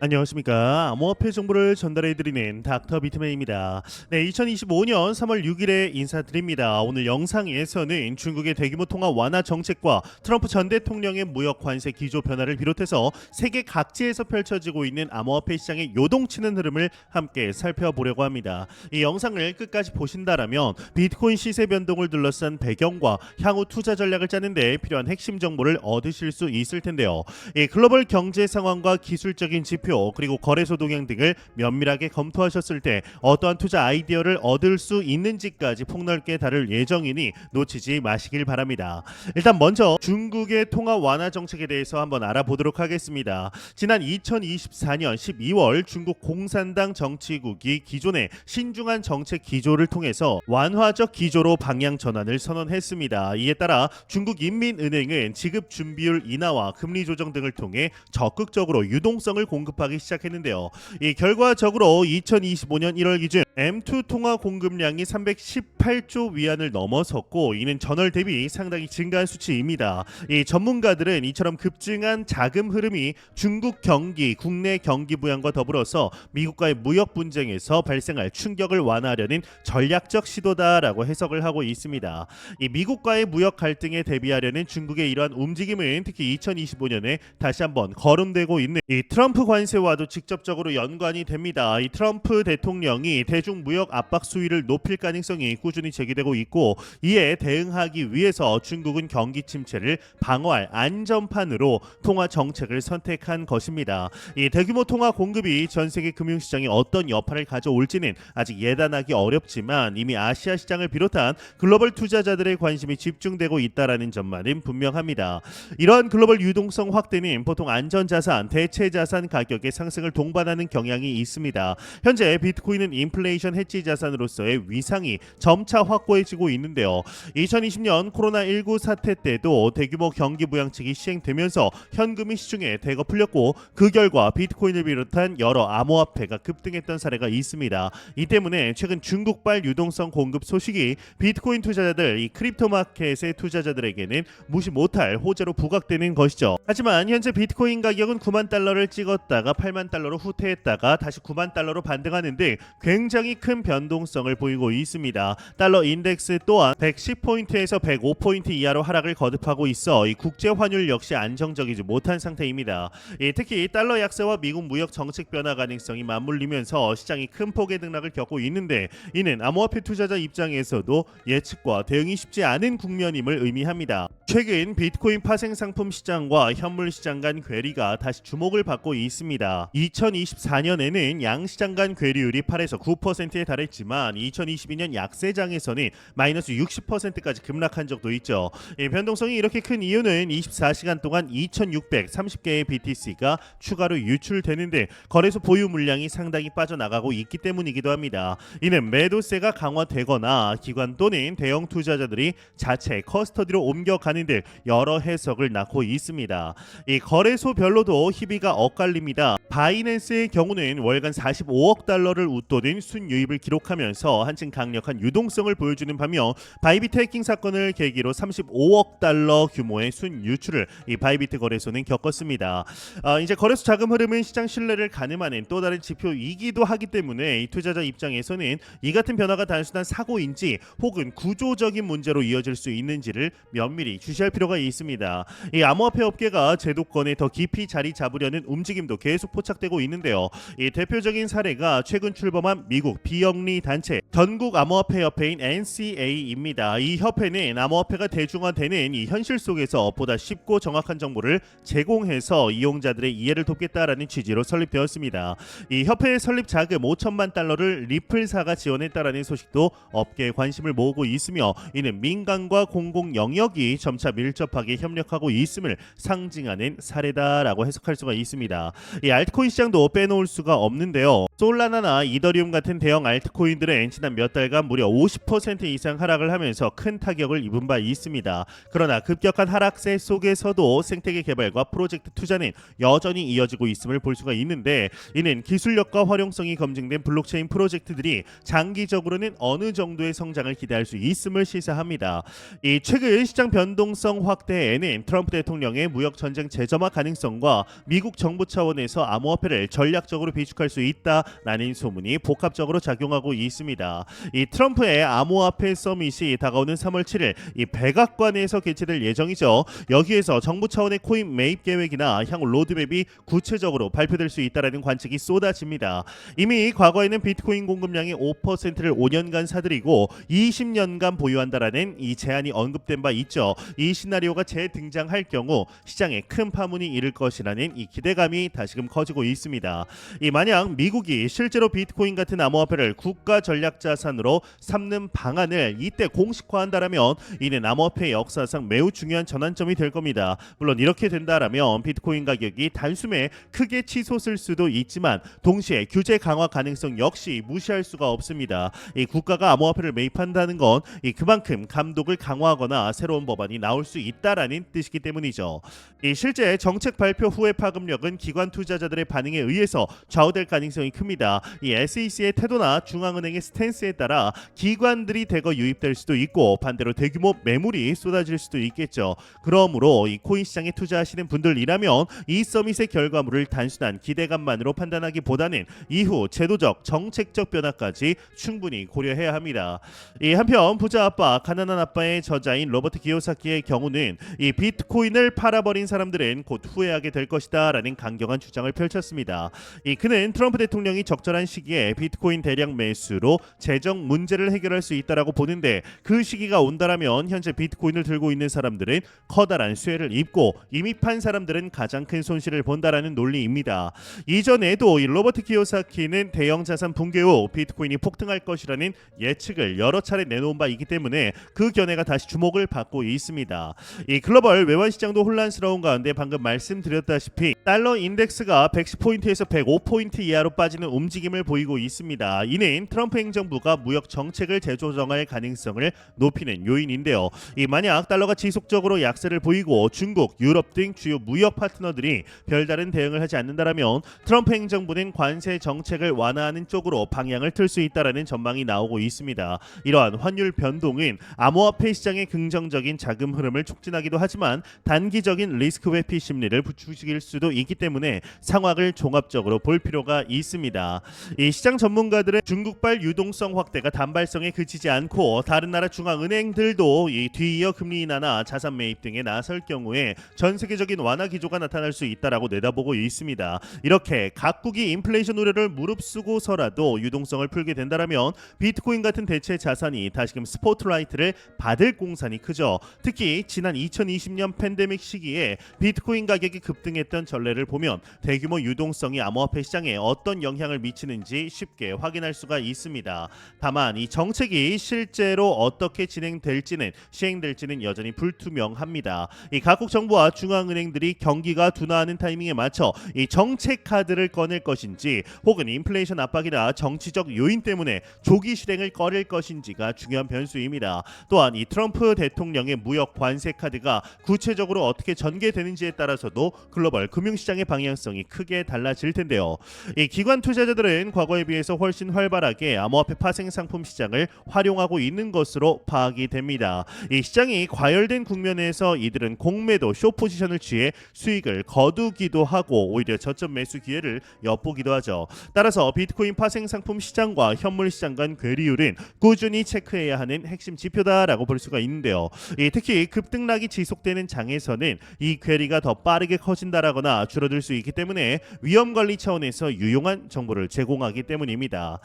안녕하십니까. 암호화폐 정보를 전달해드리는 닥터 비트맨입니다. 네, 2025년 3월 6일에 인사드립니다. 오늘 영상에서는 중국의 대규모 통화 완화 정책과 트럼프 전 대통령의 무역 관세 기조 변화를 비롯해서 세계 각지에서 펼쳐지고 있는 암호화폐 시장의 요동치는 흐름을 함께 살펴보려고 합니다. 이 영상을 끝까지 보신다라면 비트코인 시세 변동을 둘러싼 배경과 향후 투자 전략을 짜는 데 필요한 핵심 정보를 얻으실 수 있을 텐데요. 이 글로벌 경제 상황과 기술적인 지표 그리고 거래소 동향 등을 면밀하게 검토하셨을 때 어떠한 투자 아이디어를 얻을 수 있는지까지 폭넓게 다룰 예정이니 놓치지 마시길 바랍니다. 일단 먼저 중국의 통화 완화 정책에 대해서 한번 알아보도록 하겠습니다. 지난 2024년 12월 중국 공산당 정치국이 기존의 신중한 정책 기조를 통해서 완화적 기조로 방향 전환을 선언했습니다. 이에 따라 중국인민은행은 지급 준비율 인하와 금리 조정 등을 통해 적극적으로 유동성을 공급하기 시작했는데요. 이 결과적으로 2025년 1월 기준 M2 통화 공급량이 318조 위안을 넘어섰고 이는 전월 대비 상당히 증가한 수치입니다. 이 전문가들은 이처럼 급증한 자금 흐름이 중국 경기, 국내 경기 부양과 더불어서 미국과의 무역 분쟁에서 발생할 충격을 완화하려는 전략적 시도다라고 해석을 하고 있습니다. 이 미국과의 무역 갈등에 대비하려는 중국의 이러한 움직임은 특히 2025년에 다시 한번 거론되고 있는 이 트럼프 관세와도 직접적으로 연관이 됩니다. 이 트럼프 대통령이 대중 무역 압박 수위를 높일 가능성이 꾸준히 제기되고 있고 이에 대응하기 위해서 중국은 경기 침체를 방어할 안전판으로 통화 정책을 선택한 것입니다. 이 대규모 통화 공급이 전 세계 금융시장에 어떤 여파를 가져올지는 아직 예단하기 어렵지만 이미 아시아 시장을 비롯한 글로벌 투자자들의 관심이 집중되고 있다라는 점만은 분명합니다. 이러한 글로벌 유동성 확대는 보통 안전자산, 대체자산 가격의 상승을 동반하는 경향이 있습니다. 현재 비트코인은 인플레이션 해지 자산으로서의 위상이 점차 확고해지고 있는데요. 2020년 코로나19 사태 때도 대규모 경기 부양책이 시행되면서 현금이 시중에 대거 풀렸고 그 결과 비트코인을 비롯한 여러 암호화폐가 급등했던 사례가 있습니다. 이 때문에 최근 중국발 유동성 공급 소식이 비트코인 투자자들, 이 크립토 마켓의 투자자들에게는 무시 못할 호재로 부각되는 것이죠. 하지만 현재 비트코인 가격은 9만 달러를 찍었다가 8만 달러로 후퇴했다가 다시 9만 달러로 반등하는 등 굉장히 큰 변동성을 보이고 있습니다. 달러 인덱스 또한 110포인트에서 105포인트 이하로 하락을 거듭하고 있어 이 국제 환율 역시 안정적이지 못한 상태입니다. 특히 달러 약세와 미국 무역 정책 변화 가능성이 맞물리면서 시장이 큰 폭의 등락을 겪고 있는데 이는 암호화폐 투자자 입장에서도 예측과 대응이 쉽지 않은 국면임을 의미합니다. 최근 비트코인 파생 상품 시장과 현물 시장 간 괴리가 다시 주목을 받고 있습니다. 2024년에는 양시장 간 괴리율이 8에서 9%에 달했지만 2022년 약세장에서는 마이너스 60%까지 급락한 적도 있죠. 변동성이 이렇게 큰 이유는 24시간 동안 2630개의 BTC가 추가로 유출되는데 거래소 보유 물량이 상당히 빠져나가고 있기 때문이기도 합니다. 이는 매도세가 강화되거나 기관 또는 대형 투자자들이 자체 커스터디로 옮겨가는 등 여러 해석을 낳고 있습니다. 이 거래소별로도 희비가 엇갈립니다. 바이낸스의 경우는 월간 45억 달러를 웃도는 순유입을 기록하면서 한층 강력한 유동성을 보여주는 반면 바이비트 해킹 사건을 계기로 35억 달러 규모의 순유출을 이 바이비트 거래소는 겪었습니다. 이제 거래소 자금 흐름은 시장 신뢰를 가늠하는 또 다른 지표이기도 하기 때문에 이 투자자 입장에서는 이 같은 변화가 단순한 사고인지 혹은 구조적인 문제로 이어질 수 있는지를 면밀히 주시할 필요가 있습니다. 이 암호화폐 업계가 제도권에 더 깊이 자리 잡으려는 움직임도 계속 포착되고 있는데요. 이 대표적인 사례가 최근 출범한 미국 비영리 단체 전국 암호화폐 협회인 NCA입니다. 이 협회는 암호화폐가 대중화되는 이 현실 속에서 보다 쉽고 정확한 정보를 제공해서 이용자들의 이해를 돕겠다라는 취지로 설립되었습니다. 이 협회의 설립 자금 5천만 달러를 리플사가 지원했다라는 소식도 업계의 관심을 모으고 있으며 이는 민간과 공공 영역이 점차 밀접하게 협력하고 있음을 상징하는 사례다라고 해석할 수가 있습니다. 이 알트코인 시장도 빼놓을 수가 없는데요. 솔라나나 이더리움 같은 대형 알트코인들은 지난 몇 달간 무려 50% 이상 하락을 하면서 큰 타격을 입은 바 있습니다. 그러나 급격한 하락세 속에서도 생태계 개발과 프로젝트 투자는 여전히 이어지고 있음을 볼 수가 있는데, 이는 기술력과 활용성이 검증된 블록체인 프로젝트들이 장기적으로는 어느 정도의 성장을 기대할 수 있음을 시사합니다. 이 최근 시장 변동성 확대에는 트럼프 대통령의 무역 전쟁 재점화 가능성과 미국 정부 차원에서 암호화폐를 전략적으로 비축할 수 있다라는 소문이 복합적으로 작용하고 있습니다. 이 트럼프의 암호화폐 서밋이 다가오는 3월 7일 이 백악관에서 개최될 예정이죠. 여기에서 정부 차원의 코인 매입 계획이나 향후 로드맵이 구체적으로 발표될 수 있다라는 관측이 쏟아집니다. 이미 과거에는 비트코인 공급량의 5%를 5년간 사들이고 20년간 보유한다라는 이 제한이 언급된 바 있죠. 이 시나리오가 재등장할 경우 시장에 큰 파문이 일을 것이라는 이 기대감이 다시금 커지고 있습니다. 이 만약 미국이 실제로 비트코인 같은 암호화폐를 국가 전략 자산으로 삼는 방안을 이때 공식화한다라면 이는 암호화폐 역사상 매우 중요한 전환점이 될 겁니다. 물론 이렇게 된다라면 비트코인 가격이 단숨에 크게 치솟을 수도 있지만 동시에 규제 강화 가능성 역시 무시할 수가 없습니다. 이 국가가 암호화폐를 매입한다는 건 이 그만큼 감독을 강화하거나 새로운 법안이 나올 수 있다라는 뜻이기 때문이죠. 이 실제 정책 발표 후의 파급력은 기관 투자자들의 반응에 의해서 좌우될 가능성이 큽니다. 이 SEC의 태도나 중앙은행의 스탠스에 따라 기관들이 대거 유입될 수도 있고 반대로 대규모 매물이 쏟아질 수도 있겠죠. 그러므로 이 코인 시장에 투자하시는 분들이라면 이 서밋의 결과물을 단순한 기대감만으로 판단하기보다는 이후 제도적, 정책적 변화까지 충분히 고려해야 합니다. 이 한편 부자 아빠, 가난한 아빠의 저자인 로버트 기요사키의 경우는 이 비트코인을 팔아버린 사람들은 곧 후회하게 될 것이다라는 강경한 주장을 펼쳤습니다. 이 그는 트럼프 대통령이 적절한 시기에 비트코인 대량 매수로 재정 문제를 해결할 수 있다라고 보는데, 그 시기가 온다라면 현재 비트코인을 들고 있는 사람들은 커다란 수혜를 입고 이미 판 사람들은 가장 큰 손실을 본다라는 논리입니다. 이전에도 이 로버트 기요사키는 대형 자산 붕괴 후 비트코인이 폭등할 것이라는 예측을 여러 차례 내놓은 바 있기 때문에 그 견해가 다시 주목을 받고 있습니다. 이 글로벌 외환 시장도 혼란스러운 가운데 방금 말씀드렸다시피 달러 인덱스가 110포인트에서 105포인트 이하로 빠지는 움직임을 보이고 있습니다. 이는 트럼프 행정부가 무역 정책을 재조정할 가능성을 높이는 요인인데요. 이 만약 달러가 지속적으로 약세를 보이고 중국, 유럽 등 주요 무역 파트너들이 별다른 대응을 하지 않는다라면 트럼프 행정부는 관세 정책을 완화하는 쪽으로 방향을 틀 수 있다라는 전망이 나오고 있습니다. 이러한 환율 변동은 암호화폐 시장의 긍정적인 자금 흐름을 촉진하기도 하지만 단기적인 리스크 회피 심리를 부추길 수도 있기 때문에 상황을 종합적으로 볼 필요가 있습니다. 이 시장 전문가들은 중국발 유동성 확대가 단발성에 그치지 않고 다른 나라 중앙은행들도 이 뒤이어 금리 인하나 자산 매입 등에 나설 경우에 전 세계적인 완화 기조가 나타날 수 있다라고 내다보고 있습니다. 이렇게 각국이 인플레이션 우려를 무릅쓰고서라도 유동성을 풀게 된다라면 비트코인 같은 대체 자산이 다시금 스포트라이트를 받을 공산이 크죠. 특히 지난 2020년 팬데믹 시기에 비트코인 가격이 급등했던 전례를 보면 대규모 유동성이 암호화폐 시장에 어떤 영향을 미치는지 쉽게 확인할 수가 있습니다. 다만 이 정책이 실제로 어떻게 시행될지는 여전히 불투명합니다. 이 각국 정부와 중앙은행들이 경기가 둔화하는 타이밍에 맞춰 이 정책 카드를 꺼낼 것인지 혹은 인플레이션 압박이나 정치적 요인 때문에 조기 실행을 꺼릴 것인지가 중요한 변수입니다. 또한 이 트럼프 대통령의 무역 관세 카드가 구체적으로 어떻게 전개되는지에 따라서도 글로벌 금융시장의 방향성이 크게 달라질 텐데요. 이 기관 투자자들은 과거에 비해서 훨씬 활발하게 암호화폐 파생 상품 시장을 활용하고 있는 것으로 파악이 됩니다. 이 시장이 과열된 국면에서 이들은 공매도 숏 포지션을 취해 수익을 거두기도 하고 오히려 저점 매수 기회를 엿보기도 하죠. 따라서 비트코인 파생 상품 시장과 현물 시장 간 괴리율은 꾸준히 체크해야 하는 핵심 지표다라고 볼 수가 있는데요. 특히 급등락이 지속되는 장에서는 이 괴리가 더 빠르게 커진다라거나 줄어들 수 있기 때문에 위험 관리 차원에서 유용한 정보를 제공하기 때문입니다.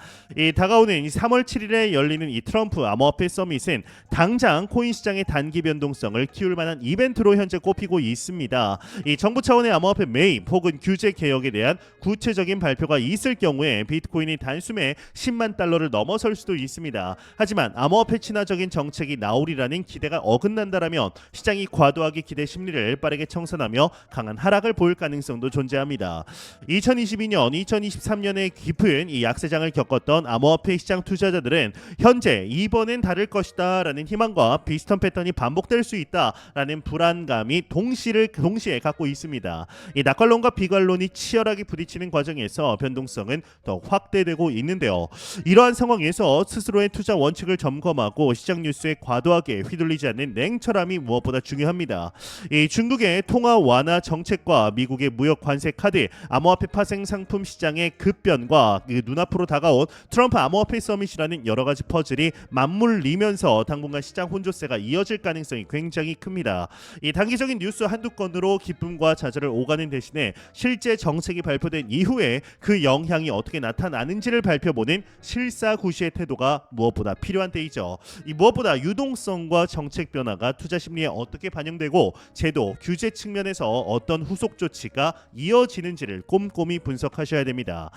다가오는 3월 7일에 열리는 이 트럼프 암호화폐 서밋은 당장 코인 시장의 단기 변동성을 키울 만한 이벤트로 현재 꼽히고 있습니다. 이 정부 차원의 암호화폐 매입 혹은 규제 개혁에 대한 구체적인 발표가 있을 경우에 비트코인이 단숨에 10만 달러를 넘어설 수도 있습니다. 하지만 암호화폐 친화적인 정책이 나오리라는 기대가 어긋난다라면 시장이 과도하게 기대 심리를 빠르게 청산하며 강한 하락을 보일 가능성도 존재합니다. 2022년, 2023년 13년의 깊은 이 약세장을 겪었던 암호화폐 시장 투자자들은 현재 이번엔 다를 것이다라는 희망과 비슷한 패턴이 반복될 수 있다라는 불안감이 동시에 갖고 있습니다. 이 낙관론과 비관론이 치열하게 부딪히는 과정에서 변동성은 더 확대되고 있는데요. 이러한 상황에서 스스로의 투자 원칙을 점검하고 시장 뉴스에 과도하게 휘둘리지 않는 냉철함이 무엇보다 중요합니다. 이 중국의 통화 완화 정책과 미국의 무역 관세 카드, 암호화폐 파생 상품 시장의 급변과 눈앞으로 다가온 트럼프 암호화폐 서밋이라는 여러 가지 퍼즐이 맞물리면서 당분간 시장 혼조세가 이어질 가능성이 굉장히 큽니다. 이 단기적인 뉴스 한두 건으로 기쁨과 좌절을 오가는 대신에 실제 정책이 발표된 이후에 그 영향이 어떻게 나타나는지를 살펴보는 실사구시의 태도가 무엇보다 필요한 때이죠. 이 무엇보다 유동성과 정책 변화가 투자 심리에 어떻게 반영되고 제도, 규제 측면에서 어떤 후속 조치가 이어지는지를 꼼꼼히 분석하셔야 됩니다.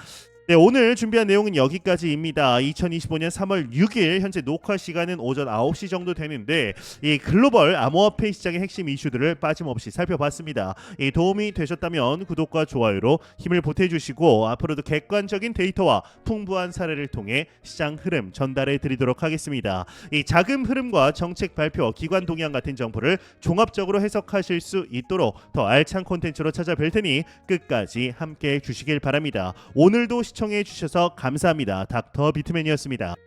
네, 오늘 준비한 내용은 여기까지입니다. 2025년 3월 6일 현재 녹화 시간은 오전 9시 정도 되는데 이 글로벌 암호화폐 시장의 핵심 이슈들을 빠짐없이 살펴봤습니다. 이 도움이 되셨다면 구독과 좋아요로 힘을 보태주시고 앞으로도 객관적인 데이터와 풍부한 사례를 통해 시장 흐름 전달해 드리도록 하겠습니다. 이 자금 흐름과 정책 발표, 기관 동향 같은 정보를 종합적으로 해석하실 수 있도록 더 알찬 콘텐츠로 찾아뵐 테니 끝까지 함께해 주시길 바랍니다. 오늘도 시청해 주셔서 감사합니다. 닥터 비트맨이었습니다.